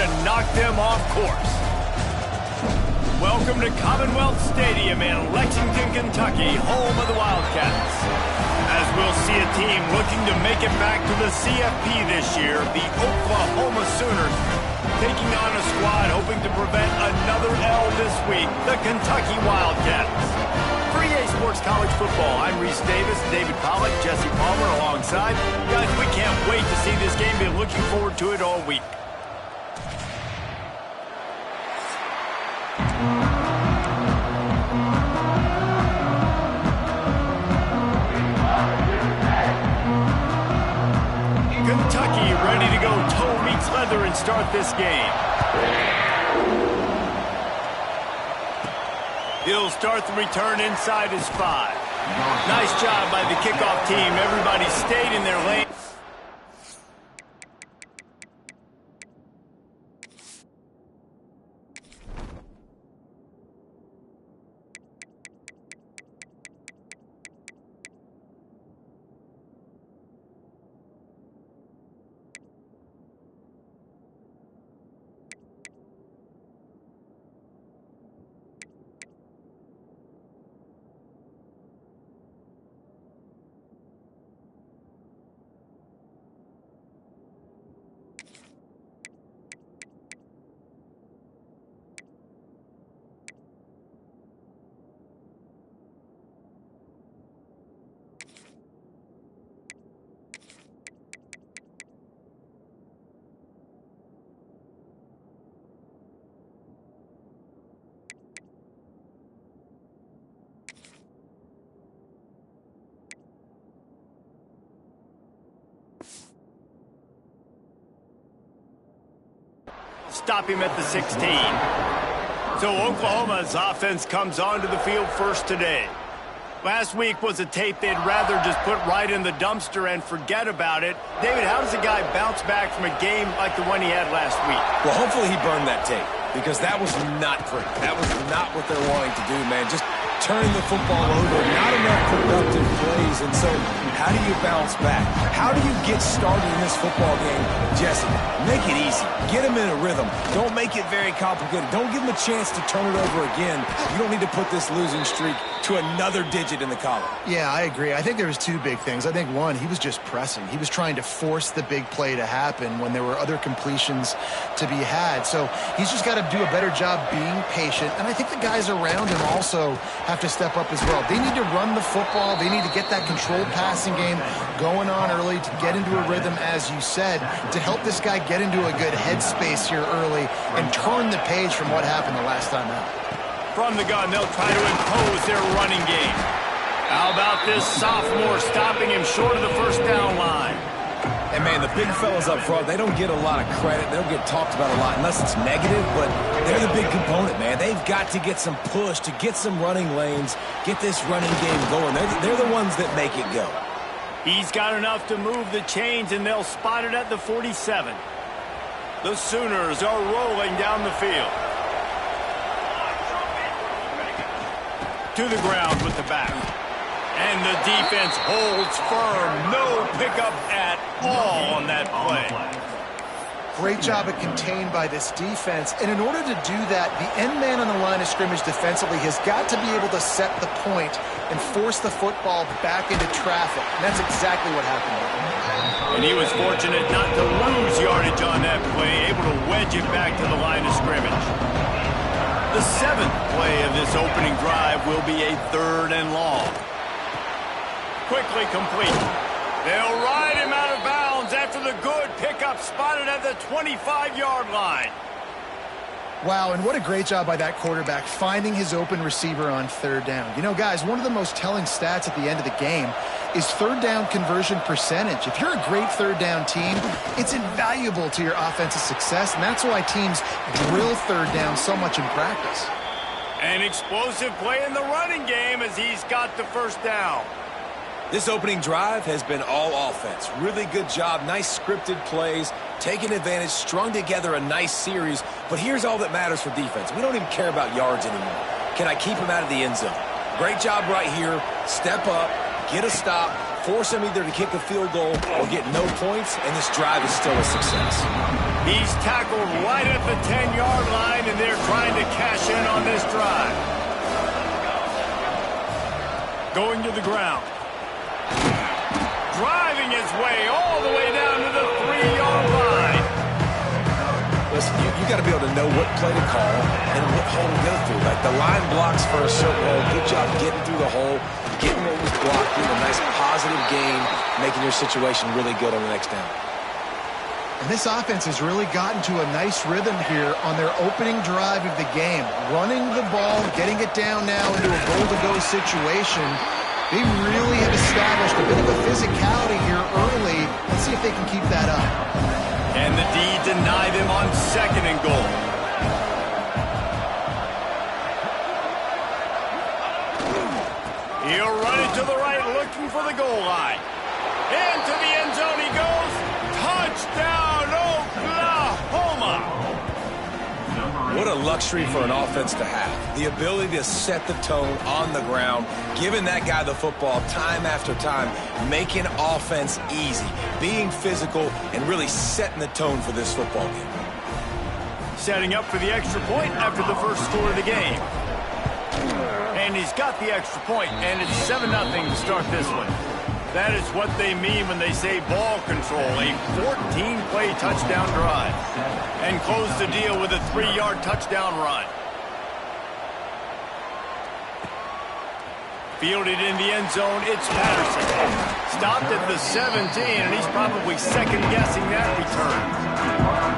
to knock them off course. Welcome to Commonwealth Stadium in Lexington, Kentucky, home of the Wildcats. As we'll see a team looking to make it back to the CFP this year, the Oklahoma Sooners taking on a squad hoping to prevent another L this week, the Kentucky Wildcats. For EA Sports College Football, I'm Reese Davis, David Pollack, Jesse Palmer alongside. Guys, we can't wait to see this game. Been looking forward to it all week. Kentucky ready to go toe meets leather and start this game. He'll start the return inside his 5. Nice job by the kickoff team. Everybody stayed in their lane. Stop him at the 16. So Oklahoma's offense comes onto the field first today. Last week was a tape they'd rather just put right in the dumpster and forget about it. David, how does a guy bounce back from a game like the one he had last week? Well, hopefully he burned that tape, because that was not pretty. That was not what they're wanting to do, man. Just turning the football over, not enough productive plays. And so how do you bounce back? How do you get started in this football game? Jesse, make it easy. Get him in a rhythm. Don't make it very complicated. Don't give him a chance to turn it over again. You don't need to put this losing streak to another digit in the column. Yeah, I agree. I think there was two big things. I think, one, he was just pressing. He was trying to force the big play to happen when there were other completions to be had. So he's just got to do a better job being patient. And I think the guys around him also have to step up as well. They need to run the football. They need to get that controlled passing game going on early to get into a rhythm, as you said, to help this guy get into a good headspace here early and turn the page from what happened the last time out. From the gun, they'll try to impose their running game. How about this sophomore stopping him short of the first down line? And, man, the big fellas up front, they don't get a lot of credit. They don't get talked about a lot unless it's negative, but they're the big component, man. They've got to get some push, to get some running lanes, get this running game going. They're the ones that make it go. He's got enough to move the chains, and they'll spot it at the 47. The Sooners are rolling down the field. To the ground with the back. And the defense holds firm. No pickup at all on that play. Great job at contained by this defense. And in order to do that, the end man on the line of scrimmage defensively has got to be able to set the point and force the football back into traffic. And that's exactly what happened there. And he was fortunate not to lose yardage on that play, able to wedge it back to the line of scrimmage. The 7th play of this opening drive will be a 3rd and long. Quickly complete. They'll ride him out of bounds after the good pickup spotted at the 25-yard line. Wow, and what a great job by that quarterback finding his open receiver on 3rd down. You know, guys, one of the most telling stats at the end of the game is 3rd down conversion percentage. If you're a great 3rd down team, it's invaluable to your offensive success, and that's why teams drill 3rd down so much in practice. An explosive play in the running game as he's got the first down. This opening drive has been all offense. Really good job, nice scripted plays, taking advantage, strung together a nice series. But here's all that matters for defense. We don't even care about yards anymore. Can I keep him out of the end zone? Great job right here. Step up, get a stop, force him either to kick a field goal or get no points, and this drive is still a success. He's tackled right at the 10-yard line, and they're trying to cash in on this drive. Going to the ground. Driving his way all the way down to the 3-yard line. Listen, you got to be able to know what play to call and what hole to go through. Like the line blocks for a certain hole. Good job getting through the hole, getting what was blocking, a nice positive gain, making your situation really good on the next down. And this offense has really gotten to a nice rhythm here on their opening drive of the game. Running the ball, getting it down now into a goal-to-go situation. They really have established a bit of a physicality here early. Let's see if they can keep that up. And the D denied him on 2nd and goal. He'll run it to the right, looking for the goal line. Into the end zone he goes. Touchdown, Oklahoma! What a luxury for an offense to have. The ability to set the tone on the ground, giving that guy the football time after time, making offense easy, being physical, and really setting the tone for this football game. Setting up for the extra point after the first score of the game. And he's got the extra point, and it's 7-0 to start this one. That is what they mean when they say ball control, a 14-play touchdown drive. And close the deal with a 3-yard touchdown run. Fielded in the end zone, it's Patterson. Stopped at the 17, and he's probably second-guessing that return.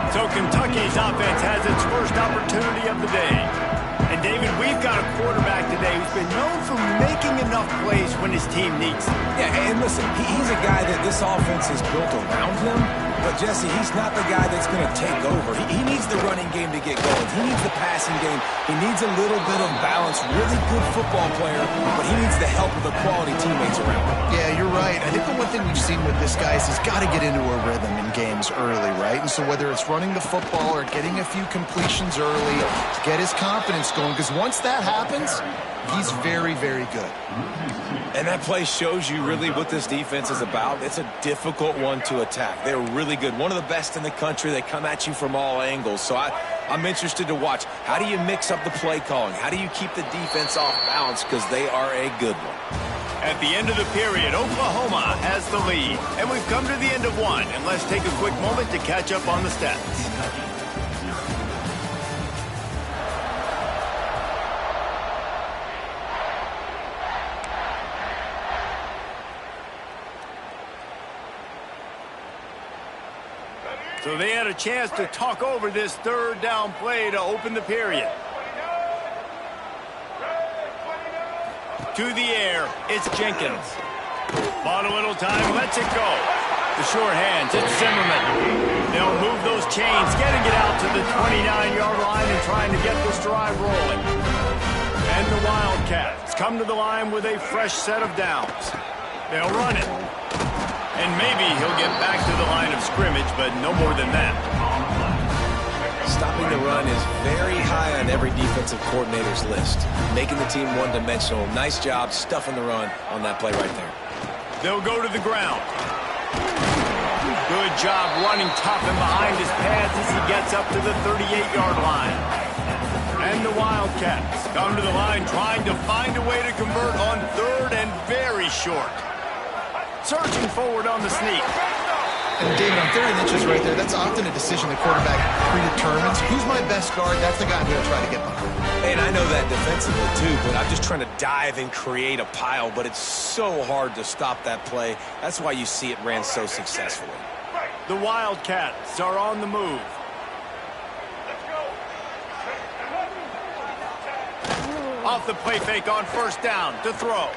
So Kentucky's offense has its first opportunity of the day. And, David, we've got a quarterback today who's been known for making enough plays when his team needs it. Yeah, and listen, he's a guy that this offense is built around him. But, Jesse, he's not the guy that's going to take over. He needs the running game to get going. He needs the passing game. He needs a little bit of balance. Really good football player, but he needs the help of the quality teammates around him. Yeah, you're right. I think the one thing we've seen with this guy is he's got to get into a rhythm in games early, right? And so whether it's running the football or getting a few completions early, get his confidence going, because once that happens, he's very, very good. And that play shows you really what this defense is about. It's a difficult one to attack. They're really good. One of the best in the country. They come at you from all angles. So I'm interested to watch. How do you mix up the play calling? How do you keep the defense off balance? Because they are a good one. At the end of the period, Oklahoma has the lead. And we've come to the end of one. And let's take a quick moment to catch up on the stats. So they had a chance to talk over this 3rd down play to open the period. To the air, it's Jenkins. Bought a little time, lets it go. The short hands, it's Zimmerman. They'll move those chains, getting it out to the 29-yard line and trying to get this drive rolling. And the Wildcats come to the line with a fresh set of downs. They'll run it. And maybe he'll get back to the line of scrimmage, but no more than that. Stopping the run is very high on every defensive coordinator's list. Making the team one-dimensional. Nice job stuffing the run on that play right there. They'll go to the ground. Good job running tough and behind his pads as he gets up to the 38-yard line. And the Wildcats come to the line trying to find a way to convert on 3rd and very short. Searching forward on the sneak. And David, on 3rd and inches right there, that's often a decision the quarterback predetermines. Who's my best guard? That's the guy I'm going to try to get behind. And I know that defensively too, but I'm just trying to dive and create a pile, but it's so hard to stop that play. That's why you see it ran so successfully. The Wildcats are on the move. Off the play fake on 1st down to throw.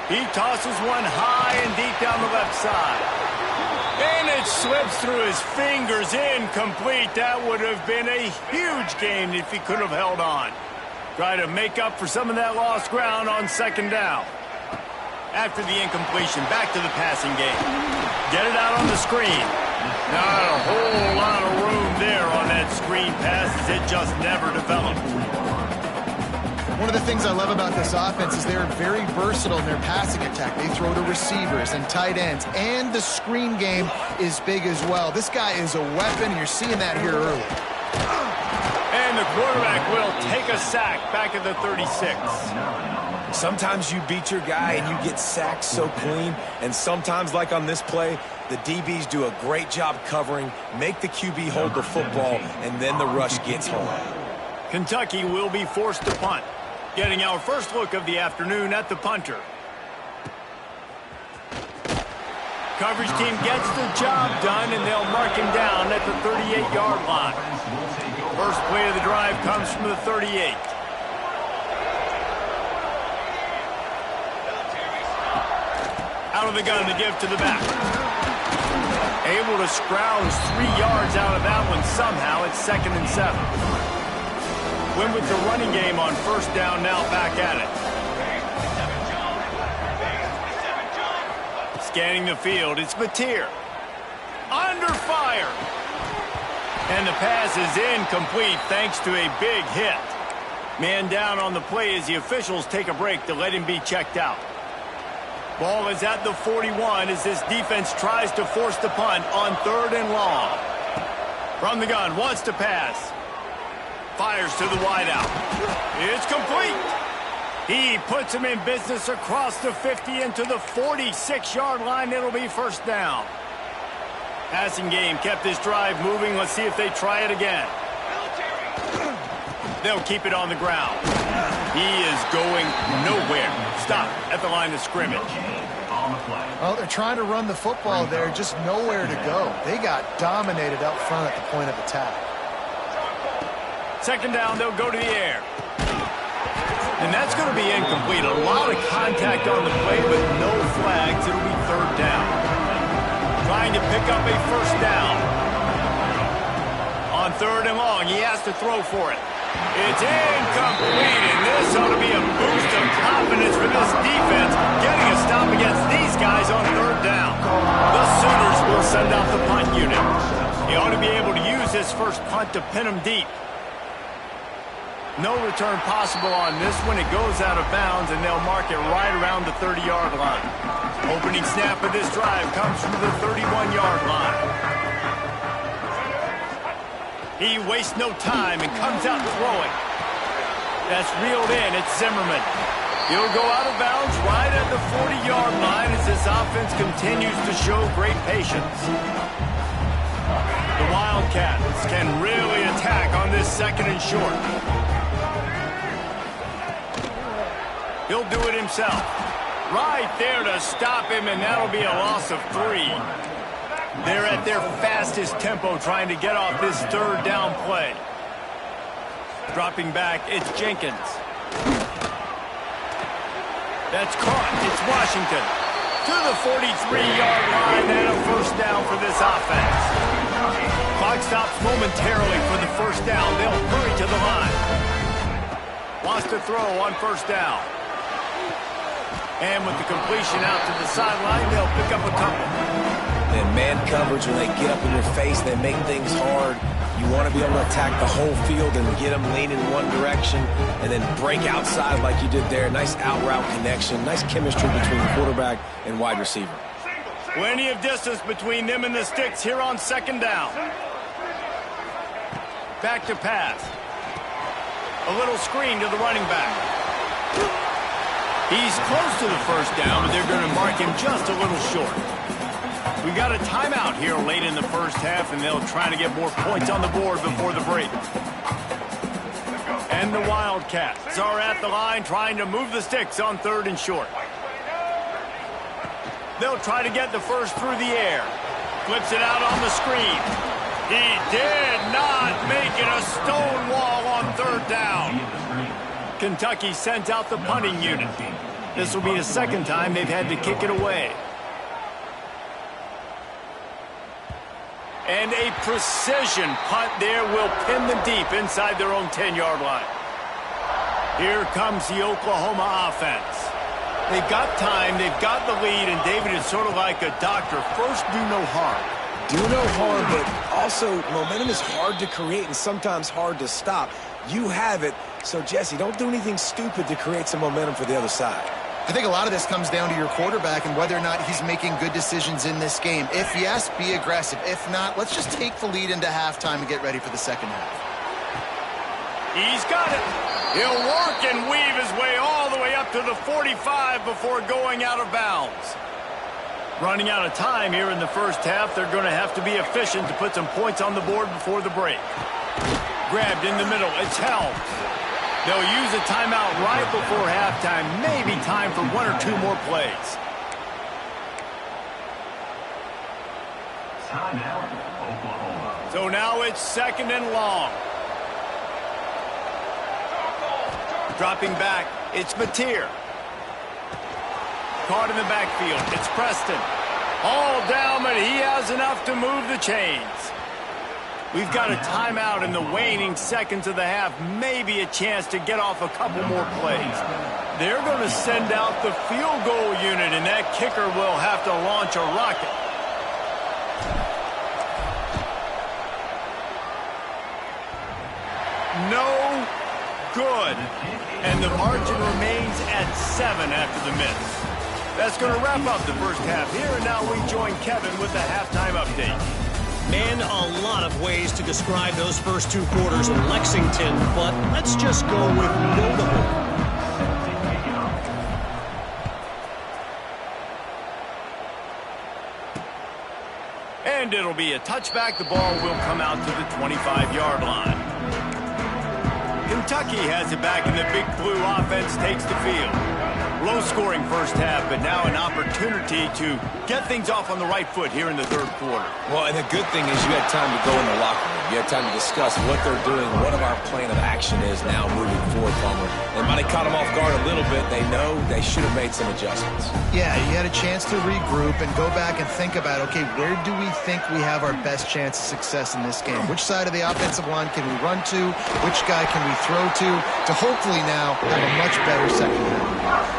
He tosses one high and deep down the left side. And it slips through his fingers, incomplete. That would have been a huge gain if he could have held on. Try to make up for some of that lost ground on 2nd down. After the incompletion, back to the passing game. Get it out on the screen. Not a whole lot of room there on that screen pass as it just never developed. One of the things I love about this offense is they're very versatile in their passing attack. They throw to receivers and tight ends, and the screen game is big as well. This guy is a weapon, and you're seeing that here early. And the quarterback will take a sack back at the 36. Sometimes you beat your guy and you get sacked so clean, and sometimes, like on this play, the DBs do a great job covering, make the QB hold the football, and then the rush gets home. Kentucky will be forced to punt. Getting our first look of the afternoon at the punter. Coverage team gets the job done, and they'll mark him down at the 38-yard line. First play of the drive comes from the 38. Out of the gun to give to the back. Able to scrounge 3 yards out of that one somehow. It's 2nd and 7. Win with the running game on first down, now back at it. Scanning the field, it's Mateer. Under fire. And the pass is incomplete thanks to a big hit. Man down on the play as the officials take a break to let him be checked out. Ball is at the 41 as this defense tries to force the punt on 3rd and long. From the gun, wants to pass. Fires to the wideout. It's complete. He puts him in business across the 50 into the 46-yard line. It'll be first down. Passing game kept this drive moving. Let's see if they try it again. They'll keep it on the ground. He is going nowhere. Stop at the line of scrimmage. Well, they're trying to run the football there, just nowhere to go. They got dominated up front at the point of attack. 2nd down, they'll go to the air. And that's going to be incomplete. A lot of contact on the play, but no flags. It'll be 3rd down. Trying to pick up a first down. On 3rd and long, he has to throw for it. It's incomplete, and this ought to be a boost of confidence for this defense, getting a stop against these guys on 3rd down. The Sooners will send out the punt unit. He ought to be able to use his first punt to pin him deep. No return possible on this one. It goes out of bounds, and they'll mark it right around the 30-yard line. Opening snap of this drive comes from the 31-yard line. He wastes no time and comes out throwing. That's reeled in. It's Zimmerman. He'll go out of bounds right at the 40-yard line as this offense continues to show great patience. The Wildcats can really attack on this 2nd and short. He'll do it himself. Right there to stop him, and that'll be a loss of 3. They're at their fastest tempo trying to get off this 3rd down play. Dropping back, it's Jenkins. That's caught. It's Washington. To the 43-yard line and a first down for this offense. Clock stops momentarily for the first down. They'll hurry to the line. Wants to throw on first down. And with the completion out to the sideline, they'll pick up a couple. And man coverage, when they get up in your face, they make things hard. You want to be able to attack the whole field and get them leaning in one direction and then break outside like you did there. Nice out-route connection. Nice chemistry between quarterback and wide receiver. Plenty of distance between them and the sticks here on 2nd down. Back to pass. A little screen to the running back. He's close to the first down, but they're going to mark him just a little short. We got a timeout here late in the first half, and they'll try to get more points on the board before the break. And the Wildcats are at the line trying to move the sticks on 3rd and short. They'll try to get the first through the air. Flips it out on the screen. He did not make it a stone wall on 3rd down. Kentucky sends out the punting unit. This will be the 2nd time they've had to kick it away. And a precision punt there will pin them deep inside their own 10-yard line. Here comes the Oklahoma offense. They've got time, they've got the lead, and David is sort of like a doctor. First, do no harm. Do no harm, but also momentum is hard to create and sometimes hard to stop. You have it. So, Jesse, don't do anything stupid to create some momentum for the other side. I think a lot of this comes down to your quarterback and whether or not he's making good decisions in this game. If yes, be aggressive. If not, let's just take the lead into halftime and get ready for the second half. He's got it. He'll work and weave his way all the way up to the 45 before going out of bounds. Running out of time here in the first half, they're going to have to be efficient to put some points on the board before the break. Grabbed in the middle. It's held. They'll use a timeout right before halftime. Maybe time for one or two more plays. So now it's second and long. Dropping back, it's Mateer. Caught in the backfield, it's Preston. All down, but he has enough to move the chains. We've got a timeout in the waning seconds of the half. Maybe a chance to get off a couple more plays. They're going to send out the field goal unit, and that kicker will have to launch a rocket. No good. And the margin remains at 7 after the miss. That's going to wrap up the first half here, and now we join Kevin with the halftime update. Man, a lot of ways to describe those first two quarters in Lexington, but let's just go with notable. And it'll be a touchback. The ball will come out to the 25-yard line. Kentucky has it back, and the Big Blue offense takes the field. Low-scoring first half, but now an opportunity to get things off on the right foot here in the third quarter. Well, and the good thing is you had time to go in the locker room. You had time to discuss what they're doing, what our plan of action is now moving forward, Palmer. And might have caught them off guard a little bit. They know they should have made some adjustments. Yeah, you had a chance to regroup and go back and think about, okay, where do we think we have our best chance of success in this game? Which side of the offensive line can we run to? Which guy can we throw to hopefully now have a much better second half?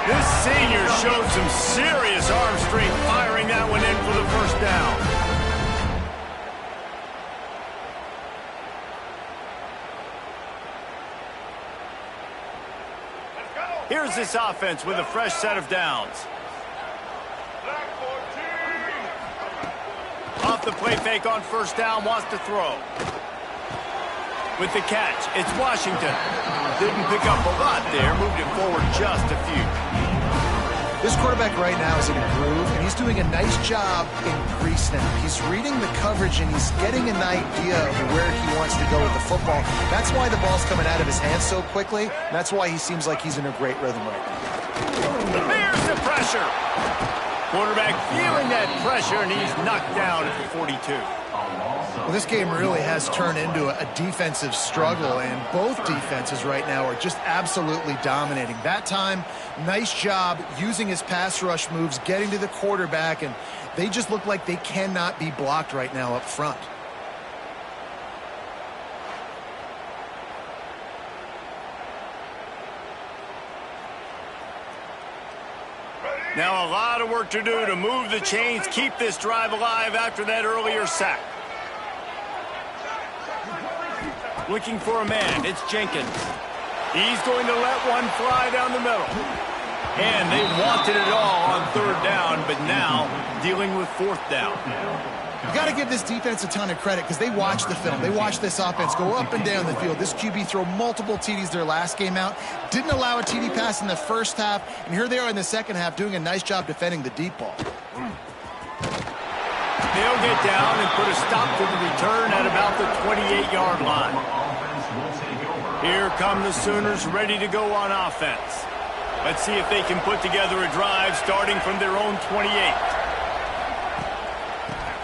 This senior showed some serious arm strength firing that one in for the first down. Here's this offense with a fresh set of downs. Off the play fake on first down, wants to throw. With the catch, it's Washington. Didn't pick up a lot there, moved it forward just a few. This quarterback right now is in a groove, and he's doing a nice job in pre-snap. He's reading the coverage, and he's getting an idea of where he wants to go with the football. That's why the ball's coming out of his hands so quickly. That's why he seems like he's in a great rhythm right now. There's the pressure. Quarterback feeling that pressure, and he's knocked down at the 42. Well, this game really has turned into a defensive struggle, and both defenses right now are just absolutely dominating. That time, nice job using his pass rush moves, getting to the quarterback, and they just look like they cannot be blocked right now up front. Now a lot of work to do to move the chains, keep this drive alive after that earlier sack. Looking for a man, it's Jenkins. He's going to let one fly down the middle. And they wanted it all on third down, but now dealing with fourth down. You got to give this defense a ton of credit because they watched the film. They watched this offense go up and down the field. This QB throw multiple TDs their last game out. Didn't allow a TD pass in the first half. And here they are in the second half doing a nice job defending the deep ball. They'll get down and put a stop to the return at about the 28-yard line. Here come the Sooners ready to go on offense. Let's see if they can put together a drive starting from their own 28.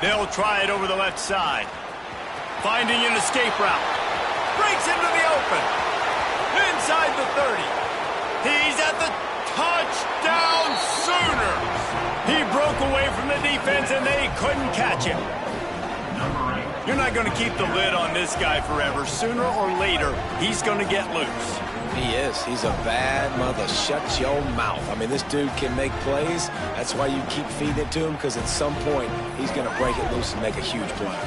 They'll try it over the left side. Finding an escape route. Breaks into the open. Inside the 30. He's at the touchdown Sooners. He broke away from the defense and they couldn't catch him. You're not going to keep the lid on this guy forever. Sooner or later, he's going to get loose. He is. He's a bad mother. Shut your mouth. I mean, this dude can make plays. That's why you keep feeding it to him, because at some point, he's going to break it loose and make a huge play.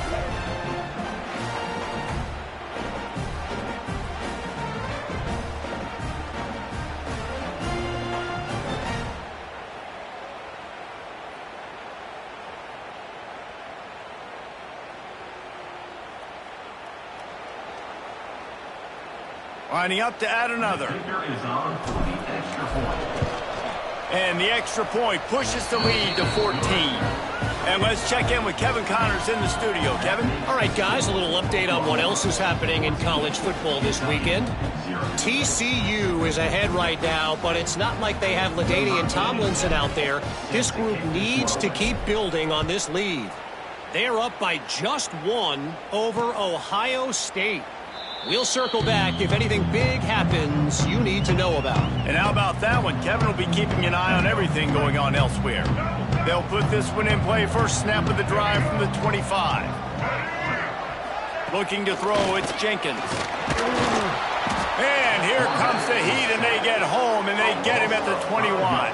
Lining up to add another. And the extra point pushes the lead to 14. And let's check in with Kevin Connors in the studio. Kevin? All right, guys, a little update on what else is happening in college football this weekend. TCU is ahead right now, but it's not like they have LaDainian Tomlinson out there. This group needs to keep building on this lead. They're up by just one over Ohio State. We'll circle back if anything big happens you need to know about. And how about that one? Kevin will be keeping an eye on everything going on elsewhere. They'll put this one in play. First snap of the drive from the 25. Looking to throw, it's Jenkins. And here comes the heat, and they get home, and they get him at the 21.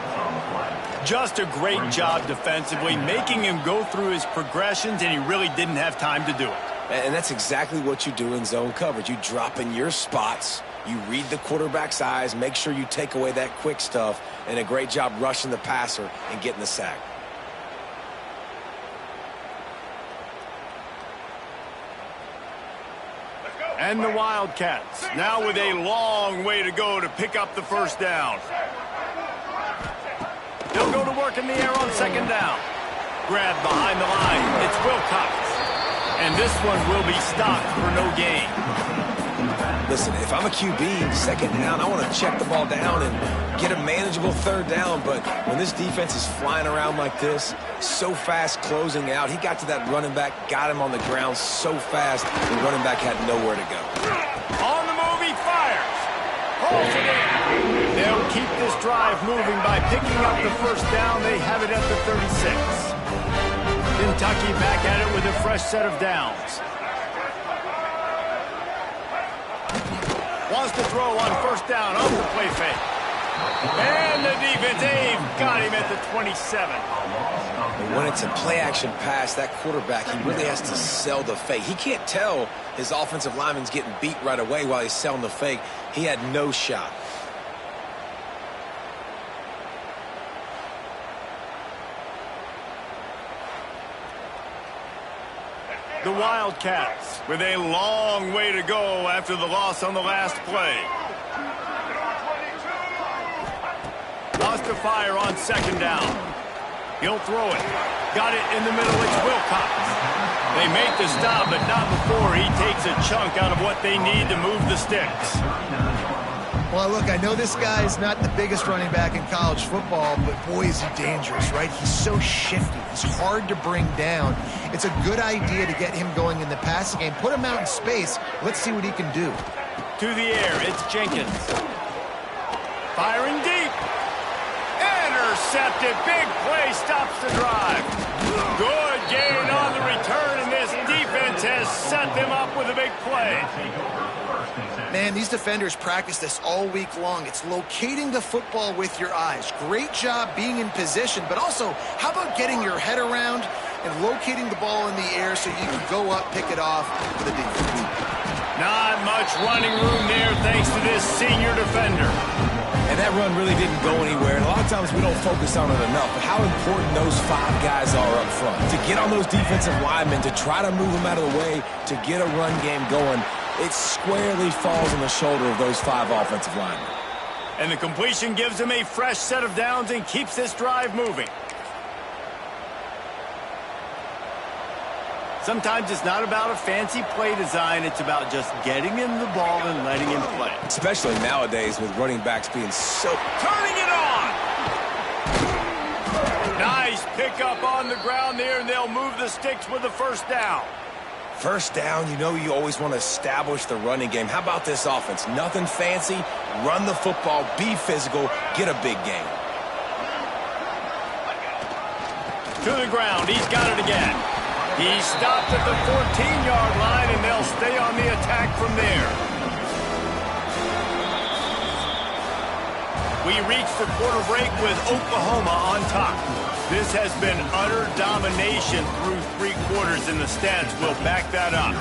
Just a great job defensively, making him go through his progressions, and he really didn't have time to do it. And that's exactly what you do in zone coverage. You drop in your spots, you read the quarterback's eyes, make sure you take away that quick stuff, and a great job rushing the passer and getting the sack. And the Wildcats, now with a long way to go to pick up the first down. They'll go to work in the air on second down. Grab behind the line, it's Wilcox. And this one will be stopped for no gain. Listen, if I'm a QB, second down, I want to check the ball down and get a manageable third down. But when this defense is flying around like this, so fast closing out, he got to that running back, got him on the ground so fast, the running back had nowhere to go. On the move, he fires. Holds it in. They'll keep this drive moving by picking up the first down. They have it at the 36. Kentucky back at it with a fresh set of downs. Wants to throw on first down off the play fake. And the defense, they've got him at the 27. When it's a play-action pass, that quarterback, he really has to sell the fake. He can't tell his offensive lineman's getting beat right away while he's selling the fake. He had no shot. The Wildcats with a long way to go after the loss on the last play. Lost to fire on second down. He'll throw it. Got it in the middle. It's Wilcox. They make the stop, but not before he takes a chunk out of what they need to move the sticks. Well, look, I know this guy's not the biggest running back in college football, but boy, is he dangerous, right? He's so shifty. He's hard to bring down. It's a good idea to get him going in the passing game. Put him out in space. Let's see what he can do. To the air, it's Jenkins. Firing deep. Intercepted. Big play stops the drive. Good gain on the return, and this defense has set them up with a big play. Man, these defenders practice this all week long. It's locating the football with your eyes. Great job being in position, but also, how about getting your head around and locating the ball in the air so you can go up, pick it off for the defense. Not much running room there thanks to this senior defender. And that run really didn't go anywhere. And a lot of times we don't focus on it enough, but how important those five guys are up front. To get on those defensive linemen, to try to move them out of the way, to get a run game going, it squarely falls on the shoulder of those five offensive linemen. And the completion gives him a fresh set of downs and keeps this drive moving. Sometimes it's not about a fancy play design. It's about just getting him the ball and letting him play. Especially nowadays with running backs being so... Turning it on! Nice pickup on the ground there, and they'll move the sticks with the first down. First down, you know you always want to establish the running game. How about this offense? Nothing fancy. Run the football, be physical, get a big gain. To the ground, he's got it again. He stopped at the 14-yard line, and they'll stay on the attack from there. We reach the quarter break with Oklahoma on top. This has been utter domination through three quarters, and the stats will back that up.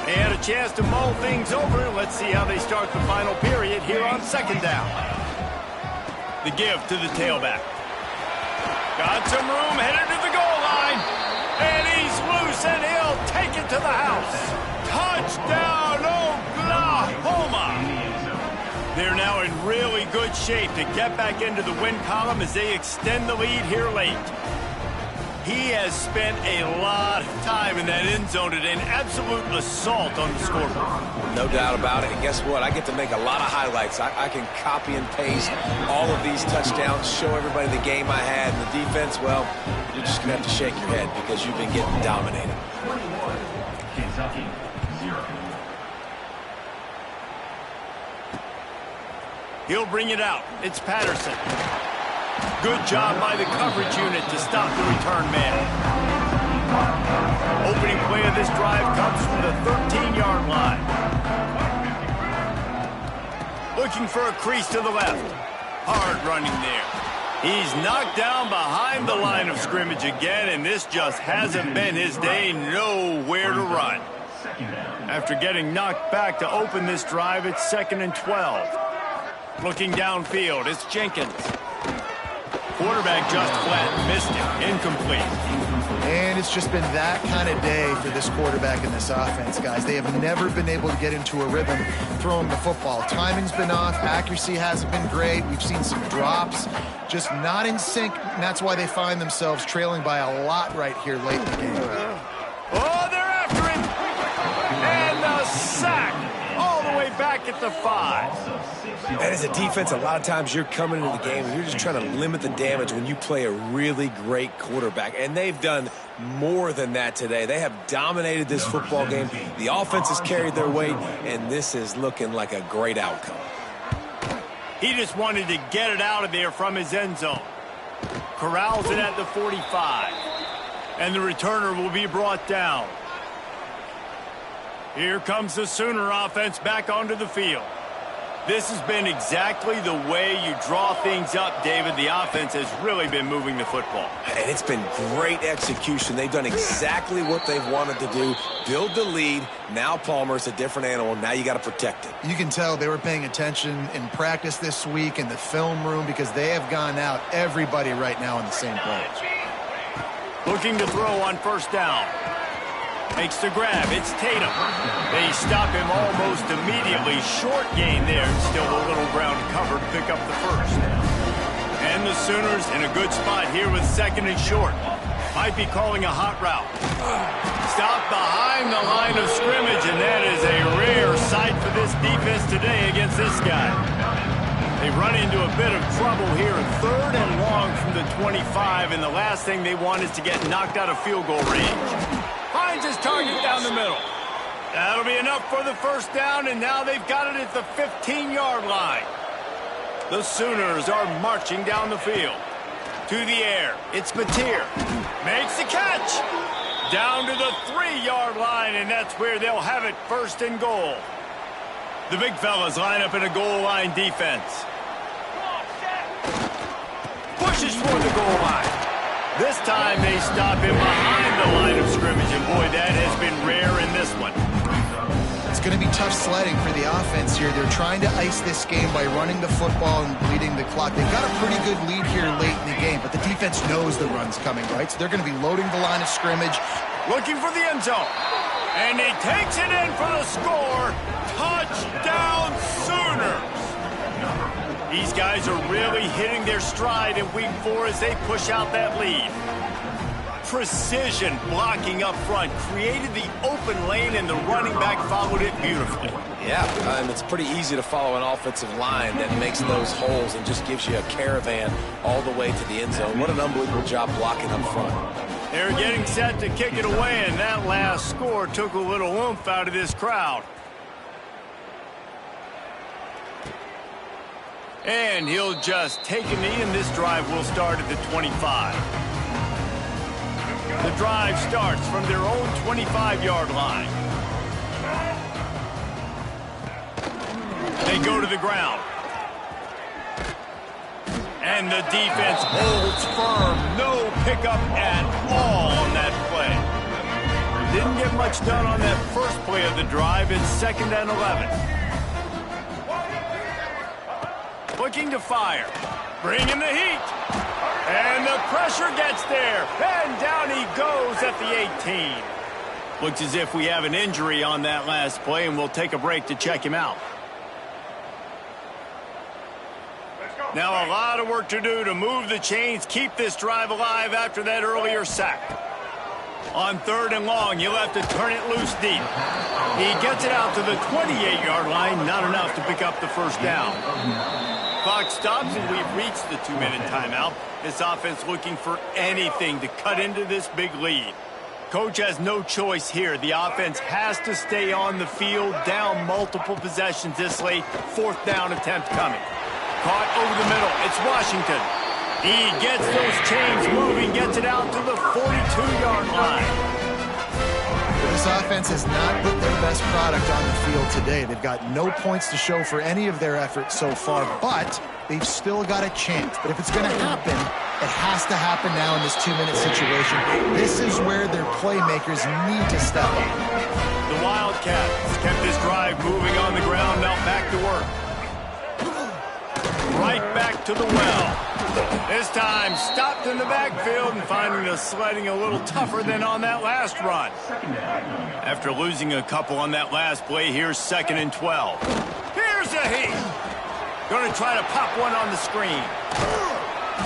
They had a chance to mull things over. Let's see how they start the final period here on second down. The give to the tailback. Got some room, headed to the goal line. And he's loose, and he'll take it to the house. Touchdown, Oklahoma! They're now in really good shape to get back into the win column as they extend the lead here late. He has spent a lot of time in that end zone today, an absolute assault on the scoreboard. No doubt about it. And guess what? I get to make a lot of highlights. I can copy and paste all of these touchdowns, show everybody the game I had. And the defense, well, you're just going to have to shake your head because you've been getting dominated. Kentucky, 0. He'll bring it out. It's Patterson. Good job by the coverage unit to stop the return man. Opening play of this drive comes from the 13-yard line. Looking for a crease to the left. Hard running there. He's knocked down behind the line of scrimmage again, and this just hasn't been his day. Nowhere to run. After getting knocked back to open this drive, it's 2nd and 12. Looking downfield, it's Jenkins. Quarterback just flat missed it. Incomplete. And it's just been that kind of day for this quarterback in this offense, guys. They have never been able to get into a rhythm throwing the football. Timing's been off. Accuracy hasn't been great. We've seen some drops. Just not in sync, and that's why they find themselves trailing by a lot right here late in the game. Oh, they're after him! And the sack! All the way back at the 5. And as a defense, a lot of times you're coming into the game and you're just trying to limit the damage when you play a really great quarterback. And they've done more than that today. They have dominated this football game. The offense has carried their weight, and this is looking like a great outcome. He just wanted to get it out of there from his end zone. Corrals it at the 45. And the returner will be brought down. Here comes the Sooner offense back onto the field. This has been exactly the way you draw things up, David. The offense has really been moving the football. And it's been great execution. They've done exactly what they've wanted to do. Build the lead. Now Palmer's a different animal. Now you got to protect it. You can tell they were paying attention in practice this week in the film room because they have gone out everybody right now on the same page. Looking to throw on 1st down. Makes the grab. It's Tatum. They stop him almost immediately. Short gain there. Still a little ground to cover to pick up the 1st. And the Sooners in a good spot here with 2nd and short. Might be calling a hot route. Stop behind the line of scrimmage, and that is a rare sight for this defense today against this guy. They run into a bit of trouble here. 3rd and long from the 25, and the last thing they want is to get knocked out of field goal range. Finds his target down the middle. That'll be enough for the 1st down, and now they've got it at the 15-yard line. The Sooners are marching down the field. To the air, it's Mateer. Makes the catch. Down to the 3-yard line, and that's where they'll have it 1st and goal. The big fellas line up in a goal line defense. Pushes toward the goal line. This time they stop him behind the line of scrimmage, and boy, that has been rare in this one. It's going to be tough sledding for the offense here. They're trying to ice this game by running the football and bleeding the clock. They've got a pretty good lead here late in the game, but the defense knows the run's coming, right? So they're going to be loading the line of scrimmage. Looking for the end zone. And he takes it in for the score. Touchdown, Sooners! These guys are really hitting their stride in week 4 as they push out that lead. Precision blocking up front created the open lane, and the running back followed it beautifully. Yeah, and it's pretty easy to follow an offensive line that makes those holes and just gives you a caravan all the way to the end zone. What an unbelievable job blocking up front. They're getting set to kick it away, and that last score took a little oomph out of this crowd. And he'll just take a knee, and this drive will start at the 25. The drive starts from their own 25-yard line. They go to the ground. And the defense holds firm. No pickup at all on that play. Didn't get much done on that first play of the drive. It's 2nd and 11. looking to fire. Bringing the heat. And the pressure gets there. And down he goes at the 18. Looks as if we have an injury on that last play, and we'll take a break to check him out. Now a lot of work to do to move the chains, keep this drive alive after that earlier sack. On 3rd and long, you'll have to turn it loose deep. He gets it out to the 28-yard line, not enough to pick up the first down. Clock stops, and we've reached the 2-minute timeout. This offense looking for anything to cut into this big lead. Coach has no choice here. The offense has to stay on the field, down multiple possessions this late. 4th down attempt coming. Caught over the middle. It's Washington. He gets those chains moving, gets it out to the 42-yard line. This offense has not put their best product on the field today. They've got no points to show for any of their efforts so far, but they've still got a chance. But if it's going to happen, it has to happen now in this 2-minute situation. This is where their playmakers need to step up. The Wildcats kept this drive moving on the ground, now back to work. Right back to the well. This time stopped in the backfield and finding the sledding a little tougher than on that last run. After losing a couple on that last play, here's 2nd and 12. Here's a heat. Going to try to pop one on the screen.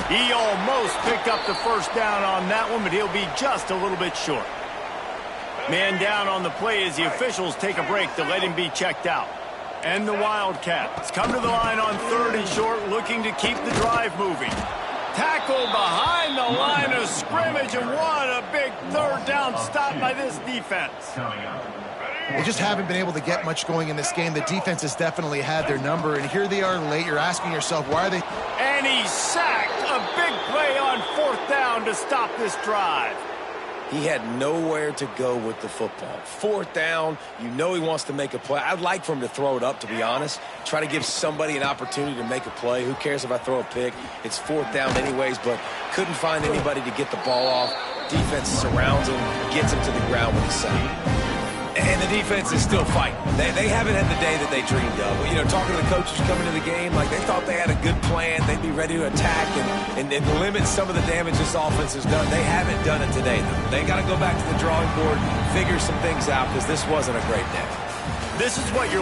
He almost picked up the first down on that one, but he'll be just a little bit short. Man down on the play as the officials take a break to let him be checked out. And the Wildcats come to the line on 3rd and short, looking to keep the drive moving. Tackled behind the line of scrimmage, and what a big 3rd down stop by this defense. They just haven't been able to get much going in this game. The defense has definitely had their number, and here they are late. You're asking yourself, why are they... And he sacked. A big play on 4th down to stop this drive. He had nowhere to go with the football. 4th down, you know he wants to make a play. I'd like for him to throw it up, to be honest. Try to give somebody an opportunity to make a play. Who cares if I throw a pick? It's 4th down anyways, but couldn't find anybody to get the ball off. Defense surrounds him, gets him to the ground with a sack. And the defense is still fighting. They haven't had the day that they dreamed of. You know, talking to the coaches coming to the game, like they thought they had a good plan. They'd be ready to attack and limit some of the damage this offense has done. They haven't done it today, though. They got to go back to the drawing board, figure some things out, because this wasn't a great day. This is what you're